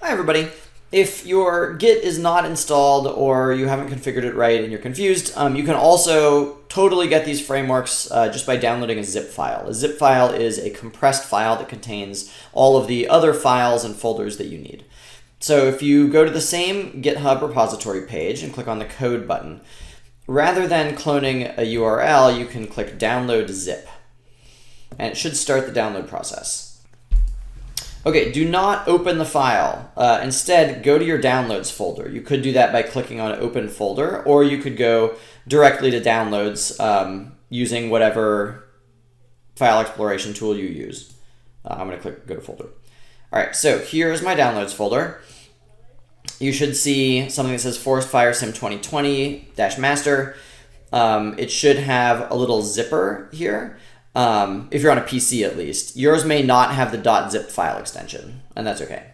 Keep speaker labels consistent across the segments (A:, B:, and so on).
A: Hi everybody. If your Git is not installed or you haven't configured it right and you're confused, you can also totally get these frameworks just by downloading a zip file. A zip file is a compressed file that contains all of the other files and folders that you need. So if you go to the same GitHub repository page and click on the code button, rather than cloning a URL, you can click download zip, and it should start the download process. Okay, do not open the file. Instead, go to your downloads folder. You could do that by clicking on open folder, or you could go directly to downloads using whatever file exploration tool you use. I'm going to click go to folder. All right, so here's my downloads folder. You should see something that says Forest Fire Sim 2020-master. It should have a little zipper here. If you're on a PC at least. Yours may not have the .zip file extension, and that's okay.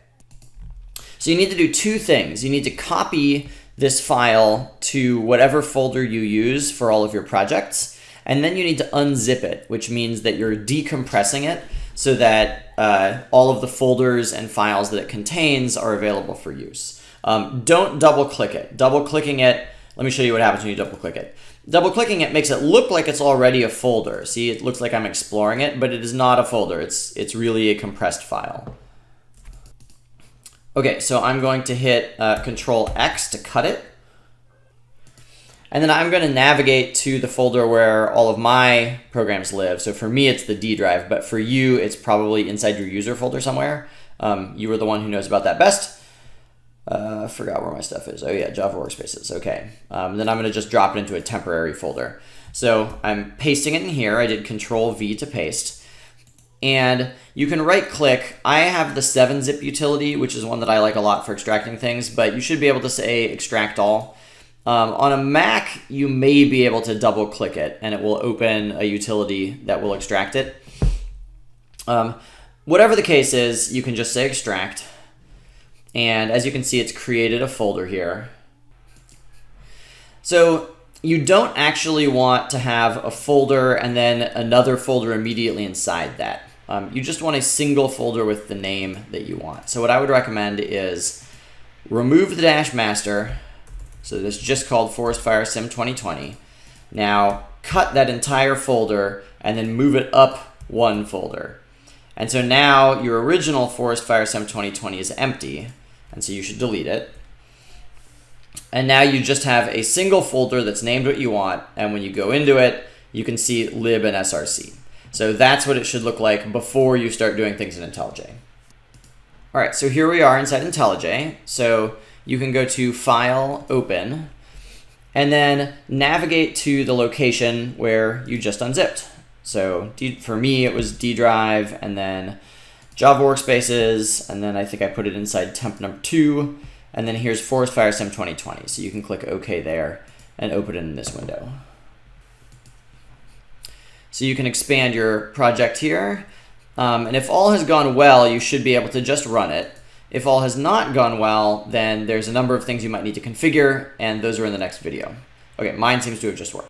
A: So you need to do two things. You need to copy this file to whatever folder you use for all of your projects, and then you need to unzip it, which means that you're decompressing it so that all of the folders and files that it contains are available for use. Don't double-click it. Double-clicking it, let me show you what happens when you double-click it. Double-clicking it makes it look like it's already a folder. See, it looks like I'm exploring it, but it is not a folder. It's really a compressed file. Okay, so I'm going to hit Control X to cut it. And then I'm going to navigate to the folder where all of my programs live. So for me, it's the D drive, but for you, it's probably inside your user folder somewhere. You are the one who knows about that best. I forgot where my stuff is. Oh yeah, Java Workspaces. Okay. Then I'm going to just drop it into a temporary folder. So I'm pasting it in here. I did Control V to paste. And you can right click. I have the 7-zip utility, which is one that I like a lot for extracting things, but you should be able to say extract all. On a Mac, you may be able to double click it and it will open a utility that will extract it. Whatever the case is, you can just say extract. And as you can see, it's created a folder here. So you don't actually want to have a folder and then another folder immediately inside that. You just want a single folder with the name that you want. So what I would recommend is remove the -master. So this is just called Forest Fire Sim 2020. Now cut that entire folder and then move it up one folder. And so now your original Forest Fire Sim 2020 is empty. And so you should delete it. And now you just have a single folder that's named what you want. And when you go into it, you can see lib and src. So that's what it should look like before you start doing things in IntelliJ. All right, so here we are inside IntelliJ. So you can go to File, Open, and then navigate to the location where you just unzipped. So for me, it was D drive, and then Java Workspaces, and then I think I put it inside temp number 2, and then here's Forest Fire Sim 2020. So you can click OK there and open it in this window. So you can expand your project here, and if all has gone well, you should be able to just run it. If all has not gone well, then there's a number of things you might need to configure, and those are in the next video. Okay, mine seems to have just worked.